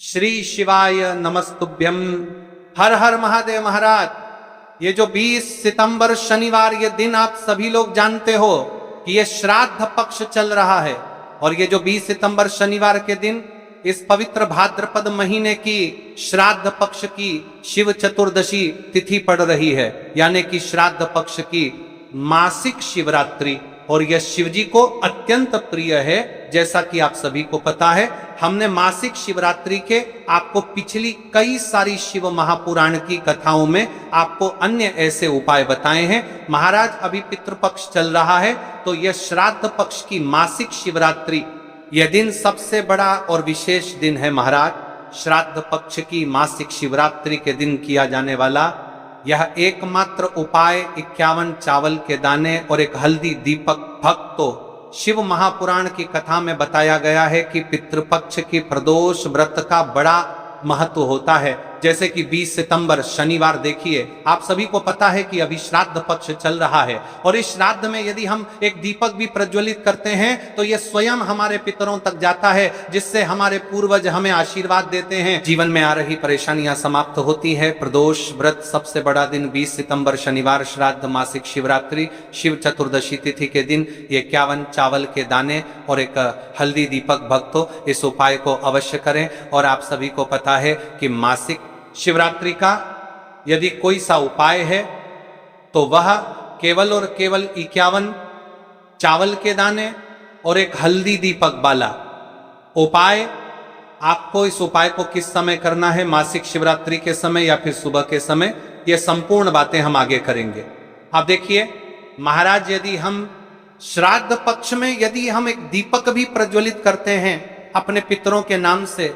श्री शिवाय नमस्तुभ्यम। हर हर महादेव। महाराज, ये जो 20 सितंबर शनिवार ये दिन आप सभी लोग जानते हो कि ये श्राद्ध पक्ष चल रहा है। और ये जो 20 सितंबर शनिवार के दिन इस पवित्र भाद्रपद महीने की श्राद्ध पक्ष की शिव चतुर्दशी तिथि पड़ रही है, यानी कि श्राद्ध पक्ष की मासिक शिवरात्रि। और यह शिव जी को अत्यंत प्रिय है। जैसा कि आप सभी को पता है, हमने मासिक शिवरात्रि के आपको पिछली कई सारी शिव महापुराण की कथाओं में आपको अन्य ऐसे उपाय बताए हैं। महाराज, अभी पितृपक्ष चल रहा है, तो यह श्राद्ध पक्ष की मासिक शिवरात्रि यह दिन सबसे बड़ा और विशेष दिन है। महाराज, श्राद्ध पक्ष की मासिक शिवरात्रि के दिन किया जाने वाला यह एकमात्र उपाय 51 चावल के दाने और एक हल्दी दीपक भक्तो शिव महापुराण की कथा में बताया गया है कि पितृपक्ष की प्रदोष व्रत का बड़ा महत्व होता है। जैसे कि 20 सितंबर शनिवार देखिए, आप सभी को पता है कि अभी श्राद्ध पक्ष चल रहा है। और इस श्राद्ध में यदि हम एक दीपक भी प्रज्वलित करते हैं तो यह स्वयं हमारे पितरों तक जाता है, जिससे हमारे पूर्वज हमें आशीर्वाद देते हैं, जीवन में आ रही परेशानियां समाप्त होती है। प्रदोष व्रत सबसे बड़ा दिन 20 सितंबर शनिवार, श्राद्ध मासिक शिवरात्रि, शिव चतुर्दशी तिथि के दिन 51 चावल के दाने और एक हल्दी दीपक भक्तो इस उपाय को अवश्य करें। और आप सभी को पता है कि मासिक शिवरात्रि का यदि कोई सा उपाय है तो वह केवल और केवल 51 चावल के दाने और एक हल्दी दीपक वाला उपाय। आपको इस उपाय को किस समय करना है, मासिक शिवरात्रि के समय या फिर सुबह के समय, ये संपूर्ण बातें हम आगे करेंगे। अब देखिए महाराज, यदि हम श्राद्ध पक्ष में यदि हम एक दीपक भी प्रज्वलित करते हैं अपने पितरों के नाम से,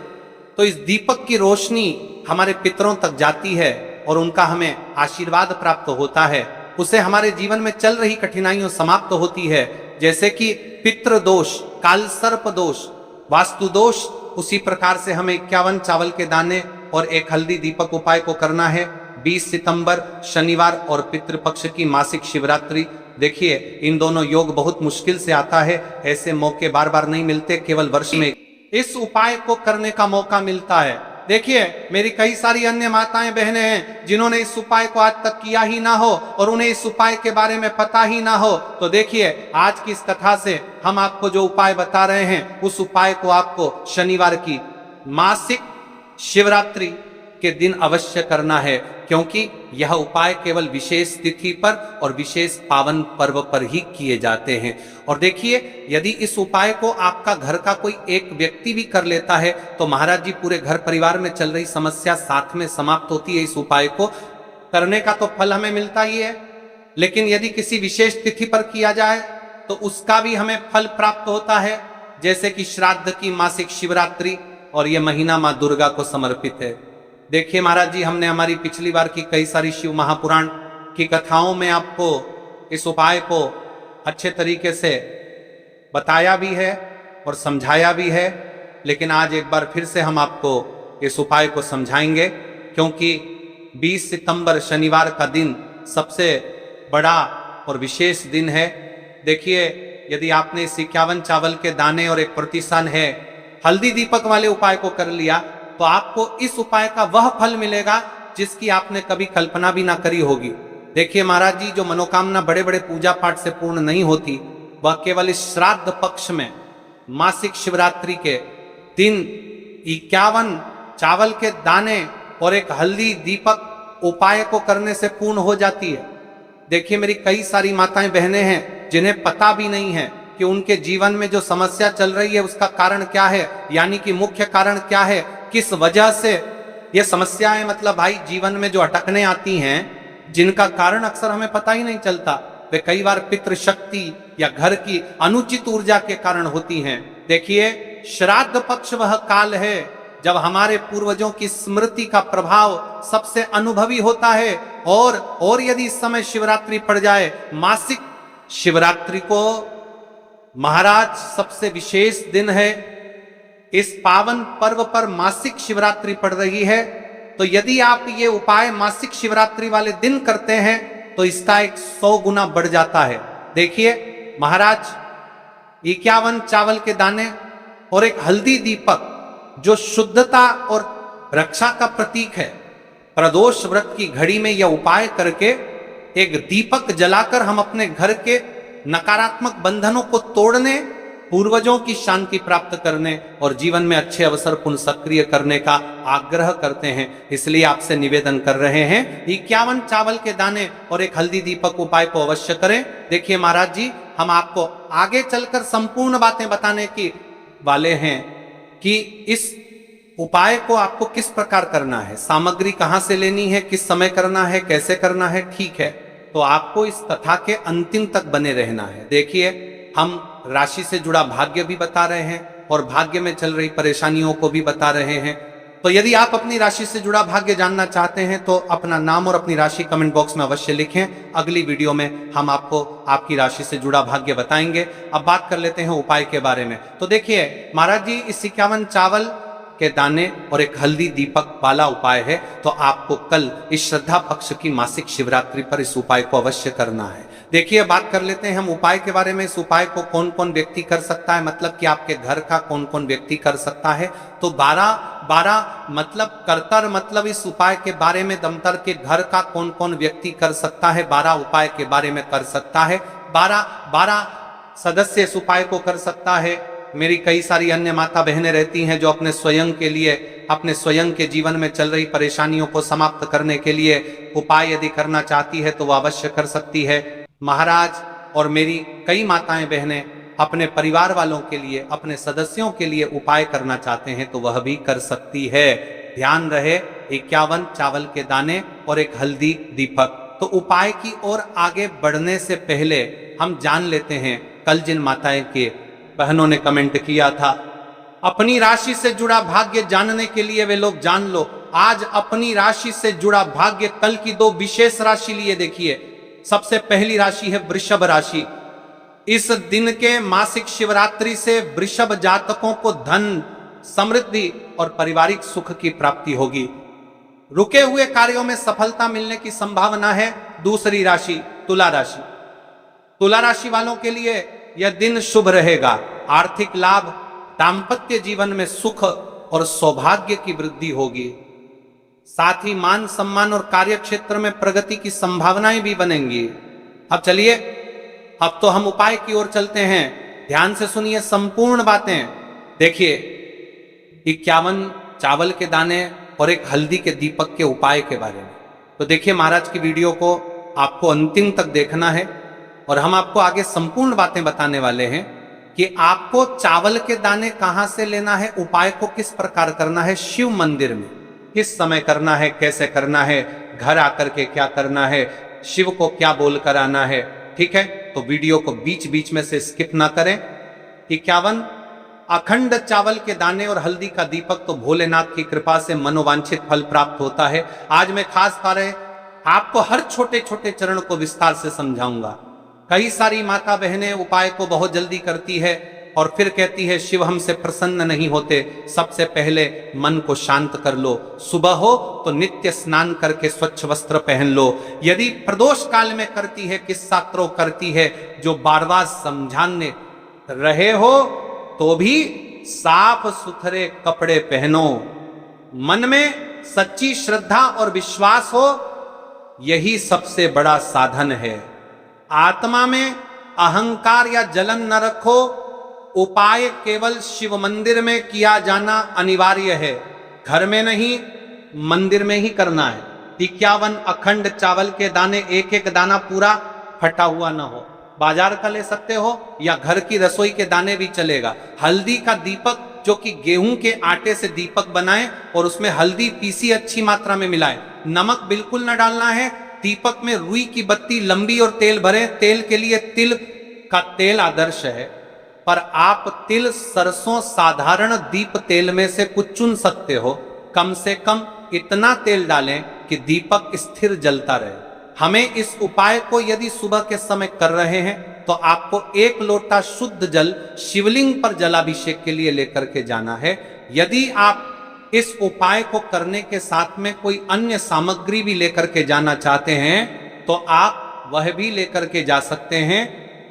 तो इस दीपक की रोशनी हमारे पितरों तक जाती है और उनका हमें आशीर्वाद प्राप्त होता है। उससे हमारे जीवन में चल रही कठिनाइयां समाप्त होती है। जैसे कि पितृ दोष, काल सर्प दोष, वास्तु दोष, उसी प्रकार से हमें 51 चावल के दाने और एक हल्दी दीपक उपाय को करना है 20 सितंबर शनिवार और पितृपक्ष की मासिक शिवरात्रि। देखिए, इन दोनों योग बहुत मुश्किल से आता है, ऐसे मौके बार बार नहीं मिलते, केवल वर्ष में इस उपाय को करने का मौका मिलता है। देखिए, मेरी कई सारी अन्य माताएं बहनें हैं जिन्होंने इस उपाय को आज तक किया ही ना हो और उन्हें इस उपाय के बारे में पता ही ना हो। तो देखिए, आज की इस कथा से हम आपको जो उपाय बता रहे हैं, उस उपाय को आपको शनिवार की मासिक शिवरात्रि के दिन अवश्य करना है, क्योंकि यह उपाय केवल विशेष तिथि पर और विशेष पावन पर्व पर ही किए जाते हैं। और देखिए, यदि इस उपाय को आपका घर का कोई एक व्यक्ति भी कर लेता है तो महाराज जी, पूरे घर परिवार में चल रही समस्या साथ में समाप्त होती है। इस उपाय को करने का तो फल हमें मिलता ही है, लेकिन यदि किसी विशेष तिथि पर किया जाए तो उसका भी हमें फल प्राप्त होता है। जैसे कि श्राद्ध की मासिक शिवरात्रि, और यह महीना माँ दुर्गा को समर्पित है। देखिए महाराज जी, हमने हमारी पिछली बार की कई सारी शिव महापुराण की कथाओं में आपको इस उपाय को अच्छे तरीके से बताया भी है और समझाया भी है, लेकिन आज एक बार फिर से हम आपको इस उपाय को समझाएंगे, क्योंकि 20 सितंबर शनिवार का दिन सबसे बड़ा और विशेष दिन है। देखिए, यदि आपने इस 51 चावल के दाने और एक प्रतिसन है हल्दी दीपक वाले उपाय को कर लिया, तो आपको इस उपाय का वह फल मिलेगा जिसकी आपने कभी कल्पना भी ना करी होगी। देखिए महाराज जी, जो मनोकामना बड़े बड़े पूजा पाठ से पूर्ण नहीं होती, वह केवल इस श्राद्ध पक्ष में मासिक शिवरात्रि के दिन 51 चावल के दाने और एक हल्दी दीपक उपाय को करने से पूर्ण हो जाती है। देखिए, मेरी कई सारी माताएं बहनें हैं जिन्हें पता भी नहीं है कि उनके जीवन में जो समस्या चल रही है उसका कारण क्या है, यानी कि मुख्य कारण क्या है, किस वजह से ये समस्याएं, मतलब भाई जीवन में जो अटकने आती हैं, जिनका कारण अक्सर हमें पता ही नहीं चलता। वे कई बार पितृशक्ति या घर की अनुचित ऊर्जा के कारण होती हैं। देखिए, श्राद्ध पक्ष वह काल है जब हमारे पूर्वजों की स्मृति का प्रभाव सबसे अनुभवी होता है। और यदि इस समय शिवरात्रि पड़ जाए, मासिक शिवरात्रि को महाराज सबसे विशेष दिन है। इस पावन पर्व पर मासिक शिवरात्रि पड़ रही है, तो यदि आप ये उपाय मासिक शिवरात्रि वाले दिन करते हैं तो इसका 100 गुना बढ़ जाता है। देखिए महाराज, 51 चावल के दाने और एक हल्दी दीपक जो शुद्धता और रक्षा का प्रतीक है, प्रदोष व्रत की घड़ी में यह उपाय करके एक दीपक जलाकर हम अपने घर के नकारात्मक बंधनों को तोड़ने, पूर्वजों की शांति प्राप्त करने और जीवन में अच्छे अवसर पुनः सक्रिय करने का आग्रह करते हैं। इसलिए आपसे निवेदन कर रहे हैं 51 चावल के दाने और एक हल्दी दीपक उपाय को अवश्य करें। देखिए महाराज जी, हम आपको आगे चलकर संपूर्ण बातें बताने की वाले हैं कि इस उपाय को आपको किस प्रकार करना है, सामग्री कहां से लेनी है, किस समय करना है, कैसे करना है। ठीक है, तो आपको इस कथा के अंतिम तक बने रहना है। देखिए, हम राशि से जुड़ा भाग्य भी बता रहे हैं और भाग्य में चल रही परेशानियों को भी बता रहे हैं। तो यदि आप अपनी राशि से जुड़ा भाग्य जानना चाहते हैं तो अपना नाम और अपनी राशि कमेंट बॉक्स में अवश्य लिखें। अगली वीडियो में हम आपको आपकी राशि से जुड़ा भाग्य बताएंगे। अब बात कर लेते हैं उपाय के बारे में। तो देखिए महाराज जी, इस 51 चावल के दाने और एक हल्दी दीपक वाला उपाय है, तो आपको कल इस श्रद्धा पक्ष की मासिक शिवरात्रि पर इस उपाय को अवश्य करना है। देखिए, बात कर लेते हैं हम उपाय के बारे में। इस उपाय को कौन कौन व्यक्ति कर सकता है, मतलब कि आपके घर का कौन कौन व्यक्ति कर सकता है। तो 12 मतलब कर्तर, मतलब इस उपाय के बारे में दमतर के घर का कौन कौन व्यक्ति कर सकता है, 12 उपाय के बारे में कर सकता है। 12 सदस्य इस उपाय को कर सकता है। मेरी कई सारी अन्य माता बहनें रहती हैं जो अपने स्वयं के लिए, अपने स्वयं के जीवन में चल रही परेशानियों को समाप्त करने के लिए उपाय यदि करना चाहती है तो वह अवश्य कर सकती है। महाराज और मेरी कई माताएं बहनें अपने परिवार वालों के लिए, अपने सदस्यों के लिए उपाय करना चाहते हैं तो वह भी कर सकती है। ध्यान रहे, 51 चावल के दाने और एक हल्दी दीपक। तो उपाय की ओर आगे बढ़ने से पहले हम जान लेते हैं, कल जिन माताएं के बहनों ने कमेंट किया था अपनी राशि से जुड़ा भाग्य जानने के लिए, वे लोग जान लो आज अपनी राशि से जुड़ा भाग्य। कल की 2 विशेष राशि लिए देखिए। सबसे पहली राशि है वृषभ राशि। इस दिन के मासिक शिवरात्रि से वृषभ जातकों को धन, समृद्धि और पारिवारिक सुख की प्राप्ति होगी। रुके हुए कार्यों में सफलता मिलने की संभावना है। दूसरी राशि तुला राशि। तुला राशि वालों के लिए यह दिन शुभ रहेगा। आर्थिक लाभ, दाम्पत्य जीवन में सुख और सौभाग्य की वृद्धि होगी। साथ ही मान सम्मान और कार्य क्षेत्र में प्रगति की संभावनाएं भी बनेंगी। अब चलिए, अब तो हम उपाय की ओर चलते हैं। ध्यान से सुनिए संपूर्ण बातें। देखिए, 51 चावल के दाने और एक हल्दी के दीपक के उपाय के बारे में। तो देखिए, महाराज की वीडियो को आपको अंतिम तक देखना है और हम आपको आगे संपूर्ण बातें बताने वाले हैं कि आपको चावल के दाने कहां से लेना है, उपाय को किस प्रकार करना है, शिव मंदिर में किस समय करना है, कैसे करना है, घर आकर के क्या करना है, शिव को क्या बोलकर आना है। ठीक है, तो वीडियो को बीच बीच में से स्किप ना करें। 51 अखंड चावल के दाने और हल्दी का दीपक, तो भोलेनाथ की कृपा से मनोवांछित फल प्राप्त होता है। आज मैं खास कर आपको हर छोटे छोटे चरण को विस्तार से समझाऊंगा। कई सारी माता बहनें उपाय को बहुत जल्दी करती है और फिर कहती है शिव हमसे प्रसन्न नहीं होते। सबसे पहले मन को शांत कर लो। सुबह हो तो नित्य स्नान करके स्वच्छ वस्त्र पहन लो। यदि प्रदोष काल में करती है, किस्सा करती है, जो बार बार समझाने रहे हो तो भी साफ सुथरे कपड़े पहनो। मन में सच्ची श्रद्धा और विश्वास हो, यही सबसे बड़ा साधन है। आत्मा में अहंकार या जलन न रखो। उपाय केवल शिव मंदिर में किया जाना अनिवार्य है, घर में नहीं, मंदिर में ही करना है। 51 अखंड चावल के दाने, एक एक दाना पूरा फटा हुआ ना हो। बाजार का ले सकते हो या घर की रसोई के दाने भी चलेगा। हल्दी का दीपक, जो कि गेहूं के आटे से दीपक बनाएं और उसमें हल्दी पीसी अच्छी मात्रा में मिलाएं। नमक बिल्कुल न डालना है। दीपक में रुई की बत्ती लंबी और तेल भरें। तेल के लिए तिल का तेल आदर्श है, पर आप तिल, सरसों, साधारण दीप तेल में से कुछ चुन सकते हो। कम से कम इतना तेल डालें कि दीपक स्थिर जलता रहे। हमें इस उपाय को यदि सुबह के समय कर रहे हैं तो आपको 1 लोटा शुद्ध जल शिवलिंग पर जलाभिषेक के लिए लेकर के जाना है। यदि आप इस उपाय को करने के साथ में कोई अन्य सामग्री भी लेकर के जाना चाहते हैं तो आप वह भी लेकर के जा सकते हैं।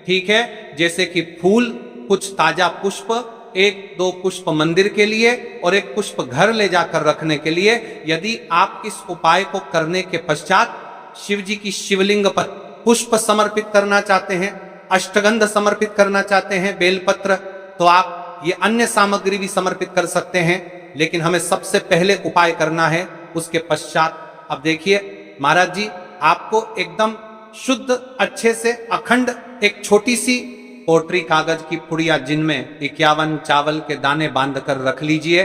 ठीक है, जैसे कि फूल, कुछ ताजा पुष्प, एक दो पुष्प मंदिर के लिए और एक पुष्प घर ले जाकर रखने के लिए। यदि आप इस उपाय को करने के पश्चात शिव जी की शिवलिंग पर पुष्प समर्पित करना चाहते हैं, अष्टगंध समर्पित करना चाहते हैं, बेलपत्र, तो आप ये अन्य सामग्री भी समर्पित कर सकते हैं। लेकिन हमें सबसे पहले उपाय करना है, उसके पश्चात। अब देखिए महाराज जी, आपको एकदम शुद्ध अच्छे से अखंड एक छोटी सी पोटरी कागज की पुड़िया जिनमें 51 चावल के दाने बांध कर रख लीजिए।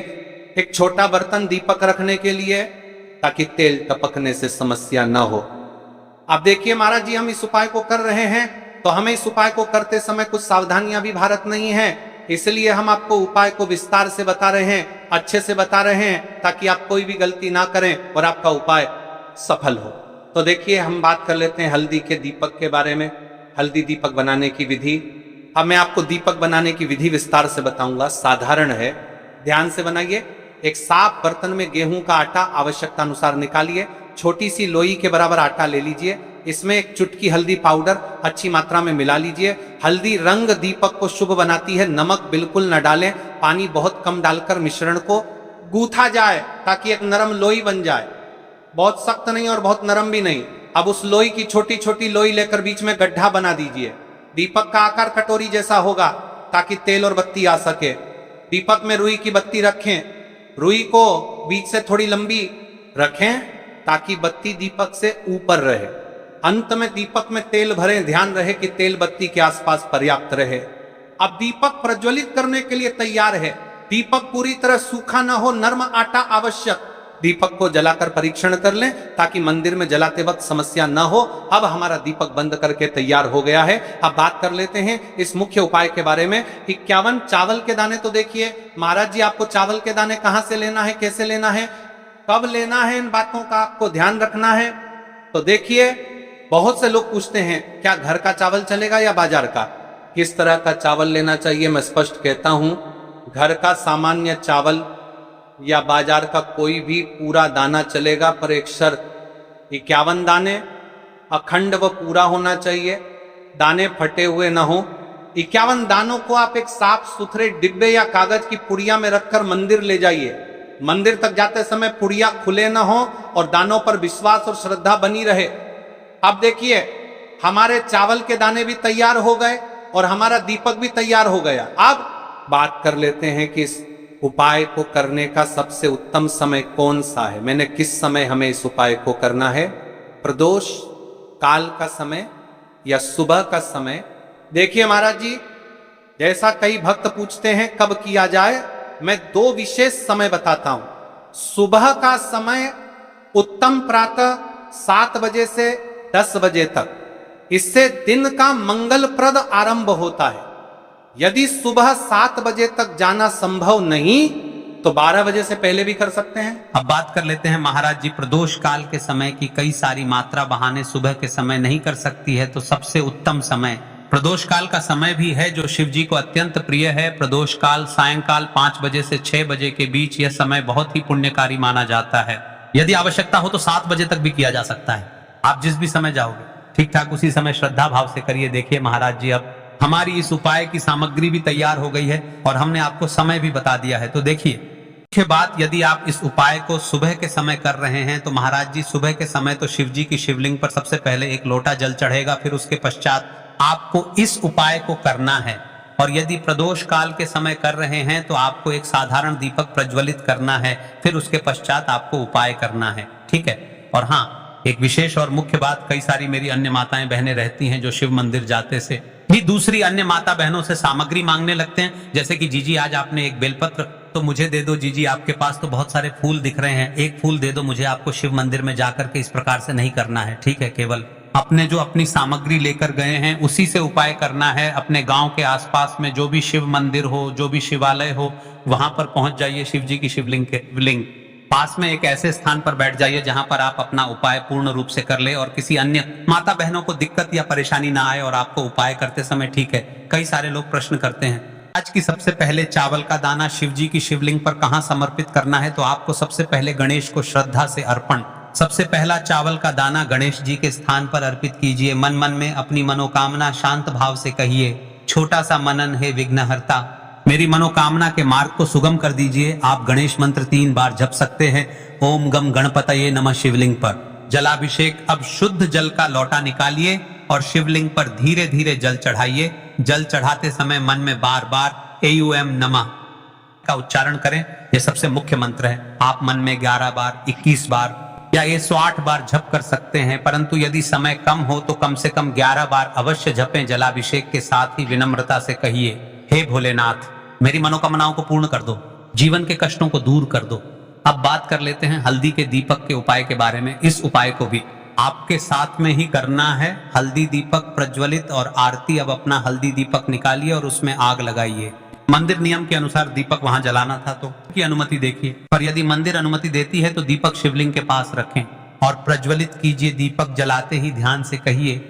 एक छोटा बर्तन दीपक रखने के लिए, ताकि तेल टपकने से समस्या न हो। अब देखिए महाराज जी, हम इस उपाय को कर रहे हैं, तो हमें इस उपाय को करते समय कुछ सावधानियां भी भारत नहीं है, इसलिए हम आपको उपाय को विस्तार से बता रहे हैं, अच्छे से बता रहे हैं, ताकि आप कोई भी गलती ना करें और आपका उपाय सफल हो। तो देखिए, हम बात कर लेते हैं हल्दी के दीपक के बारे में, हल्दी दीपक बनाने की विधि। अब मैं आपको दीपक बनाने की विधि विस्तार से बताऊंगा, साधारण है, ध्यान से बनाइए। एक साफ बर्तन में गेहूं का आटा आवश्यकता अनुसार निकालिए, छोटी सी लोई के बराबर आटा ले लीजिए, इसमें एक चुटकी हल्दी पाउडर अच्छी मात्रा में मिला लीजिए। हल्दी रंग दीपक को शुभ बनाती है, नमक बिल्कुल न डालें, पानी बहुत कम डालकर मिश्रण को गूथा जाए ताकि एक नरम लोई बन जाए, बहुत सख्त नहीं और बहुत नरम भी नहीं। अब उस लोई की छोटी छोटी लोई लेकर बीच में गड्ढा बना दीजिए। दीपक का आकार कटोरी जैसा होगा ताकि तेल और बत्ती आ सके। दीपक में रुई की बत्ती रखें, रुई को बीच से थोड़ी लंबी रखें ताकि बत्ती दीपक से ऊपर रहे। अंत में दीपक में तेल भरें, ध्यान रहे कि तेल बत्ती के आसपास पर्याप्त रहे। अब दीपक प्रज्वलित करने के लिए तैयार है। दीपक पूरी तरह सूखा न हो, नर्म आटा आवश्यक। दीपक को जलाकर परीक्षण कर लें ताकि मंदिर में जलाते वक्त समस्या न हो। अब हमारा दीपक बंद करके तैयार हो गया है। अब बात कर लेते हैं इस मुख्य उपाय के बारे में। 51 चावल के दाने, तो देखिए महाराज जी, आपको चावल के दाने कहां से लेना है, कैसे लेना है, कब लेना है, इन बातों का आपको ध्यान रखना है। तो देखिए, बहुत से लोग पूछते हैं क्या घर का चावल चलेगा या बाजार का, किस तरह का चावल लेना चाहिए। मैं स्पष्ट कहता हूं, घर का सामान्य चावल या बाजार का कोई भी पूरा दाना चलेगा, पर एक शर्त, 51 दाने अखंड व पूरा होना चाहिए, दाने फटे हुए न हो। 51 दानों को आप एक साफ सुथरे डिब्बे या कागज की पुड़िया में रखकर मंदिर ले जाइए। मंदिर तक जाते समय पुड़िया खुले न हो और दानों पर विश्वास और श्रद्धा बनी रहे। अब देखिए, हमारे चावल के दाने भी तैयार हो गए और हमारा दीपक भी तैयार हो गया। अब बात कर लेते हैं कि इस उपाय को करने का सबसे उत्तम समय कौन सा है। मैंने किस समय हमें इस उपाय को करना है, प्रदोष काल का समय या सुबह का समय। देखिए महाराज जी, जैसा कई भक्त पूछते हैं कब किया जाए, मैं 2 विशेष समय बताता हूं। सुबह का समय उत्तम प्रातः 7 बजे से 10 बजे तक, इससे दिन का मंगलप्रद आरंभ होता है। यदि सुबह 7 बजे तक जाना संभव नहीं तो 12 बजे से पहले भी कर सकते हैं। अब बात कर लेते हैं महाराज जी, प्रदोष काल के समय की कई सारी मात्रा बहाने सुबह के समय नहीं कर सकती है, तो सबसे उत्तम समय प्रदोष काल का समय भी है जो शिव जी को अत्यंत प्रिय है। प्रदोष काल सायंकाल 5 बजे से 6 बजे के बीच, यह समय बहुत ही पुण्यकारी माना जाता है। यदि आवश्यकता हो तो 7 बजे तक भी किया जा सकता है। आप जिस भी समय जाओगे ठीक ठाक उसी समय श्रद्धा भाव से करिए। देखिए महाराज जी, अब हमारी इस उपाय की सामग्री भी तैयार हो गई है और हमने आपको समय भी बता दिया है। तो देखिए, मुख्य बात, यदि आप इस उपाय को सुबह के समय कर रहे हैं तो महाराज जी सुबह के समय तो शिव जी की शिवलिंग पर सबसे पहले एक लोटा जल चढ़ेगा, फिर उसके पश्चात आपको इस उपाय को करना है। और यदि प्रदोष काल के समय कर रहे हैं तो आपको एक साधारण दीपक प्रज्वलित करना है, फिर उसके पश्चात आपको उपाय करना है, ठीक है। और हाँ, एक विशेष और मुख्य बात, कई सारी मेरी अन्य माताएं बहनें रहती हैं जो शिव मंदिर जाते से भी दूसरी अन्य माता बहनों से सामग्री मांगने लगते हैं, जैसे कि जीजी आज आपने एक बेलपत्र तो मुझे दे दो, जीजी आपके पास तो बहुत सारे फूल दिख रहे हैं, एक फूल दे दो मुझे। आपको शिव मंदिर में जाकर के इस प्रकार से नहीं करना है, ठीक है। केवल अपने जो अपनी सामग्री लेकर गए हैं उसी से उपाय करना है। अपने गांव के आसपास में जो भी शिव मंदिर हो, जो भी शिवालय हो, वहां पर पहुंच जाइए। शिव जी की शिवलिंग के लिंग पास में एक ऐसे स्थान पर बैठ जाइए जहां पर आप अपना उपाय पूर्ण रूप से कर ले और किसी अन्य माता बहनों को दिक्कत या परेशानी ना आए और आपको उपाय करते समय, ठीक है। कई सारे लोग प्रश्न करते हैं, आज की सबसे पहले चावल का दाना शिव जी की शिवलिंग पर कहां समर्पित करना है। तो आपको सबसे पहले गणेश को श्रद्धा से अर्पण, सबसे पहला चावल का दाना गणेश जी के स्थान पर अर्पित कीजिए। मन मन में अपनी मनोकामना शांत भाव से कहिए, छोटा सा मनन है विघ्नहर्ता, मेरी मनोकामना के मार्ग को सुगम कर दीजिए। आप गणेश मंत्र 3 बार जप सकते हैं। ओम गम गणपतये नमः शिवलिंग पर जलाभिषेक। अब शुद्ध जल का लोटा निकालिए और शिवलिंग पर धीरे धीरे जल चढ़ाइए। जल चढ़ाते समय मन में बार बार एयूएम नमः का उच्चारण करें। यह सबसे मुख्य मंत्र है। आप मन में 11 बार, 21 बार या 108 बार जप कर सकते हैं, परंतु यदि समय कम हो तो कम से कम 11 बार अवश्य जपें। जलाभिषेक के साथ ही विनम्रता से कहिए, हे भोलेनाथ, मेरी मनोकामनाओं को पूर्ण कर दो, जीवन के कष्टों को दूर कर दो। अब बात कर लेते हैं हल्दी के दीपक के उपाय के बारे में। इस उपाय को भी आपके साथ में ही करना है। हल्दी दीपक प्रज्वलित और आरती। अब अपना हल्दी दीपक निकालिए और उसमें आग लगाइए। मंदिर नियम के अनुसार दीपक वहां जलाना था तो की अनुमति देखिए, पर यदि मंदिर अनुमति देती है तो दीपक शिवलिंग के पास रखें और प्रज्वलित कीजिए। दीपक जलाते ही ध्यान से कहिए,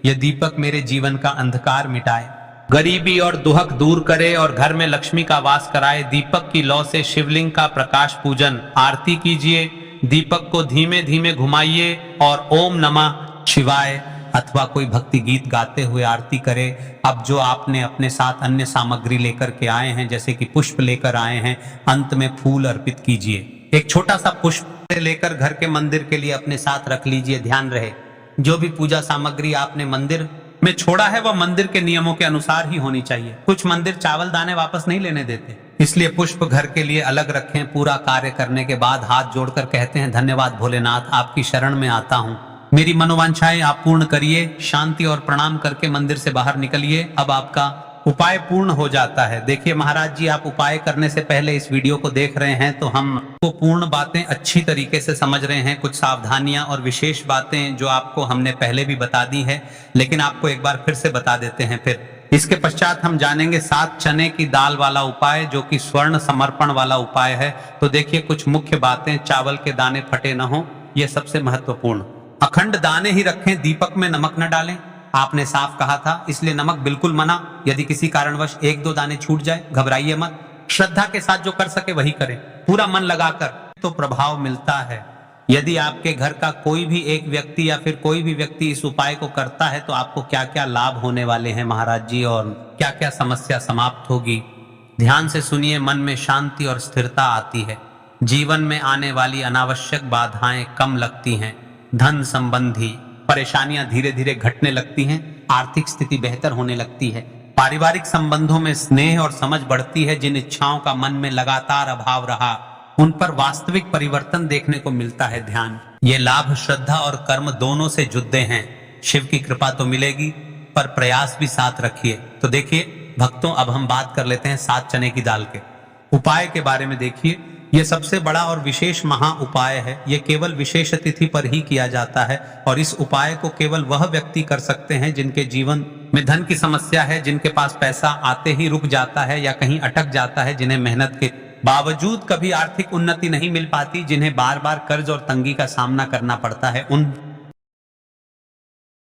यह दीपक मेरे जीवन का अंधकार मिटाए, गरीबी और दुहक दूर करे और घर में लक्ष्मी का वास कराए। दीपक की लौ से शिवलिंग का प्रकाश पूजन आरती कीजिए। दीपक को धीमे धीमे घुमाइए और ओम नमः शिवाय अथवा कोई भक्ति गीत गाते हुए आरती करे। अब जो आपने अपने साथ अन्य सामग्री लेकर के आए हैं, जैसे कि पुष्प लेकर आए हैं, अंत में फूल अर्पित कीजिए। एक छोटा सा पुष्प लेकर घर के मंदिर के लिए अपने साथ रख लीजिए। ध्यान रहे, जो भी पूजा सामग्री आपने मंदिर में छोड़ा है वह मंदिर के नियमों के अनुसार ही होनी चाहिए। कुछ मंदिर चावल दाने वापस नहीं लेने देते, इसलिए पुष्प घर के लिए अलग रखें। पूरा कार्य करने के बाद हाथ जोड़कर कहते हैं, धन्यवाद भोलेनाथ, आपकी शरण में आता हूँ, मेरी मनोवांछाएं आप पूर्ण करिए। शांति और प्रणाम करके मंदिर से बाहर निकलिए। अब आपका उपाय पूर्ण हो जाता है। देखिए महाराज जी, आप उपाय करने से पहले इस वीडियो को देख रहे हैं तो हम को पूर्ण बातें अच्छी तरीके से समझ रहे हैं। कुछ सावधानियां और विशेष बातें जो आपको हमने पहले भी बता दी है, लेकिन आपको एक बार फिर से बता देते हैं। फिर इसके पश्चात हम जानेंगे 7 चने की दाल वाला उपाय, जो कि स्वर्ण समर्पण वाला उपाय है। तो देखिए कुछ मुख्य बातें, चावल के दाने फटे न हो, यह सबसे महत्वपूर्ण। अखंड दाने ही रखें, दीपक में नमक न डालें। आपने साफ कहा था, इसलिए नमक बिल्कुल मना। यदि किसी कारणवश 1-2 दाने छूट जाए, घबराइए मत। श्रद्धा के साथ जो कर सके वही करें, पूरा मन लगाकर, तो प्रभाव मिलता है। यदि आपके घर का कोई भी एक व्यक्ति या फिर कोई भी व्यक्ति इस उपाय को करता है तो आपको क्या क्या लाभ होने वाले हैं महाराज जी, और क्या क्या समस्या समाप्त होगी, ध्यान से सुनिए। मन में शांति और स्थिरता आती है। जीवन में आने वाली अनावश्यक बाधाएं कम लगती हैं। धन संबंधी परेशानियां धीरे धीरे घटने लगती हैं। आर्थिक स्थिति बेहतर होने लगती है। पारिवारिक संबंधों में स्नेह और समझ बढ़ती है। जिन इच्छाओं का मन में लगातार अभाव रहा, उन पर वास्तविक परिवर्तन देखने को मिलता है। ध्यान, ये लाभ श्रद्धा और कर्म दोनों से जुड़े हैं। शिव की कृपा तो मिलेगी, पर प्रयास भी साथ रखिए। तो देखिए भक्तों, अब हम बात कर लेते हैं 7 चने की दाल के उपाय के बारे में। देखिए, यह सबसे बड़ा और विशेष महा उपाय है। यह केवल विशेष तिथि पर ही किया जाता है और इस उपाय को केवल वह व्यक्ति कर सकते हैं जिनके जीवन में धन की समस्या है, जिनके पास पैसा आते ही रुक जाता है या कहीं अटक जाता है, जिन्हें मेहनत के बावजूद कभी आर्थिक उन्नति नहीं मिल पाती, जिन्हें बार बार कर्ज और तंगी का सामना करना पड़ता है। उन